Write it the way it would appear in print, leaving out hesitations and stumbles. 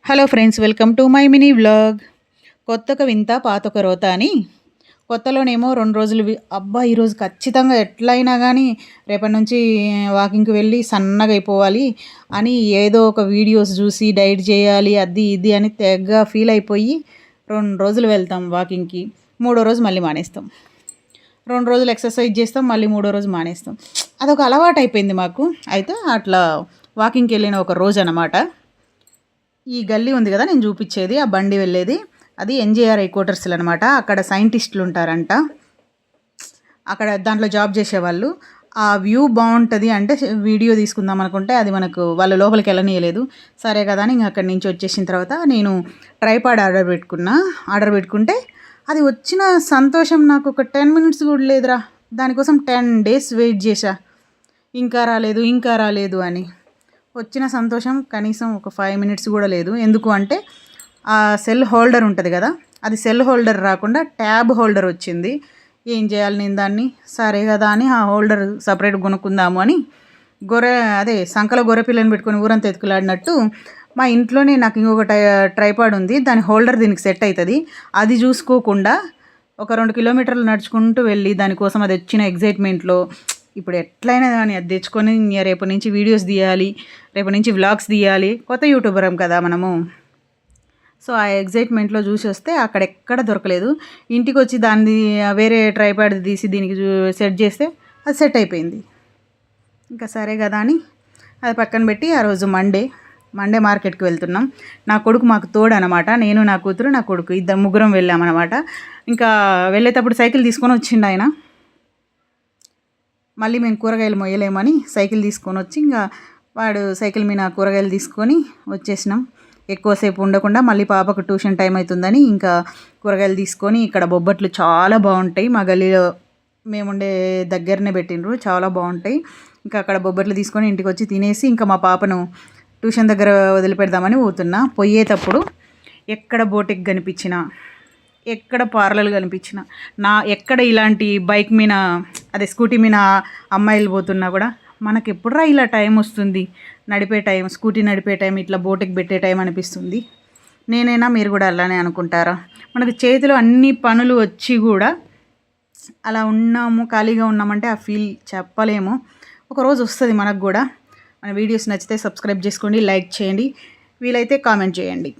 Hello friends, welcome to my mini vlog. కొత్తక వింత పాతొక రోత అని. కొత్తలోనేమో 2 రోజులు అబ్బా ఈరోజు ఖచ్చితంగా ఎట్లయినా కానీ రేపటి నుంచి వాకింగ్కి వెళ్ళి సన్నగా అయిపోవాలి అని ఏదో ఒక వీడియోస్ చూసి డైట్ చేయాలి అది ఇది అని తెగ ఫీల్ అయిపోయి 2 రోజులు వెళ్తాం వాకింగ్కి. 3వ రోజు మళ్ళీ మానేస్తాం. 2 రోజులు ఎక్సర్సైజ్ చేస్తాం, మళ్ళీ 3వ రోజు మానేస్తాం. అదొక అలవాటు అయిపోయింది మాకు. అయితే అట్లా వాకింగ్కి వెళ్ళిన ఒక రోజు అన్నమాట. ఈ గల్లీ ఉంది కదా నేను చూపించేది, ఆ బండి వెళ్ళేది, అది ఎన్జేఆర్ హెడ్ క్వార్టర్స్లు అనమాట. అక్కడ సైంటిస్టులు ఉంటారంట, అక్కడ దాంట్లో జాబ్ చేసేవాళ్ళు. ఆ వ్యూ బాగుంటుంది అంటే వీడియో తీసుకుందాం అనుకుంటే అది మనకు వాళ్ళు లోపలికి వెళ్ళనీయలేదు. సరే కదా అని ఇంకా అక్కడి నుంచి వచ్చేసిన తర్వాత నేను ట్రైపాడ్ ఆర్డర్ పెట్టుకుంటే అది వచ్చిన సంతోషం నాకు ఒక 10 minutes కూడా లేదురా. దానికోసం 10 days వెయిట్ చేశా, ఇంకా రాలేదు అని. వచ్చిన సంతోషం కనీసం ఒక 5 minutes కూడా లేదు. ఎందుకు అంటే ఆ సెల్ హోల్డర్ ఉంటుంది కదా, అది సెల్ హోల్డర్ రాకుండా ట్యాబ్ హోల్డర్ వచ్చింది. ఏం చేయాలి నేను దాన్ని? సరే కదా అని ఆ హోల్డర్ సపరేట్ కొనుక్కుందాము అని సంకలో గొర్రెపిల్లని పెట్టుకొని ఊరంతా ఎత్తుకులాడినట్టు మా ఇంట్లోనే నాకు ఇంకొక ట్రైపాడ్ ఉంది, దాని హోల్డర్ దీనికి సెట్ అవుతుంది. అది చూసుకోకుండా ఒక 2 kilometers నడుచుకుంటూ వెళ్ళి దానికోసం అది వచ్చిన ఎగ్జైట్మెంట్లో ఇప్పుడు ఎట్లయినా కానీ అది తెచ్చుకొని రేపటి నుంచి వీడియోస్ తీయాలి, రేపటి నుంచి వ్లాగ్స్ తీయాలి, కొత్త యూట్యూబరం కదా మనము. సో ఆ ఎగ్జైట్మెంట్లో చూసి వస్తే అక్కడెక్కడ దొరకలేదు. ఇంటికి వచ్చి దాన్ని వేరే ట్రైపాడ్ తీసి దీనికి సెట్ చేస్తే అది సెట్ అయిపోయింది. ఇంకా సరే కదా అని అది పక్కన పెట్టి ఆ రోజు మండే మార్కెట్కి వెళ్తున్నాం. నా కొడుకు మాకు తోడు అనమాట. నేను, నా కూతురు, నా కొడుకు ముగ్గురం వెళ్ళామన్నమాట. ఇంకా వెళ్ళేటప్పుడు సైకిల్ తీసుకొని వచ్చిండు ఆయన. మళ్ళీ మేము కూరగాయలు మొయ్యలేమని సైకిల్ తీసుకొని వచ్చి ఇంకా వాడు సైకిల్ మీద కూరగాయలు తీసుకొని వచ్చేసినాం. ఎక్కువసేపు ఉండకుండా మళ్ళీ పాపకు ట్యూషన్ టైం అవుతుందని ఇంకా కూరగాయలు తీసుకొని, ఇక్కడ బొబ్బట్లు చాలా బాగుంటాయి, మా గల్లీలో మేముండే దగ్గరనే పెట్టిండ్రు, చాలా బాగుంటాయి. ఇంకా అక్కడ బొబ్బట్లు తీసుకొని ఇంటికి వచ్చి తినేసి ఇంకా మా పాపను ట్యూషన్ దగ్గర వదిలిపెడదామని పోతున్నా. పోయేటప్పుడు ఎక్కడ బోటిక్ కనిపించినా, ఎక్కడ పార్లర్లు కనిపించిన, ఎక్కడ ఇలాంటి బైక్ మీద అదే స్కూటీ మీద అమ్మాయిలు పోతున్నా కూడా మనకి ఎప్పుడురా ఇలా టైం వస్తుంది, నడిపే టైం, స్కూటీ నడిపే టైం, ఇట్లా బోటికి పెట్టే టైం అనిపిస్తుంది. నేనైనా మీరు కూడా అలానే అనుకుంటారా? మనకు చేతిలో అన్ని పనులు వచ్చి కూడా అలా ఉన్నాము, ఖాళీగా ఉన్నామంటే ఆ ఫీల్ చెప్పలేము. ఒకరోజు వస్తుంది మనకు కూడా. మన వీడియోస్ నచ్చితే సబ్స్క్రైబ్ చేసుకోండి, లైక్ చేయండి, వీలైతే కామెంట్ చేయండి.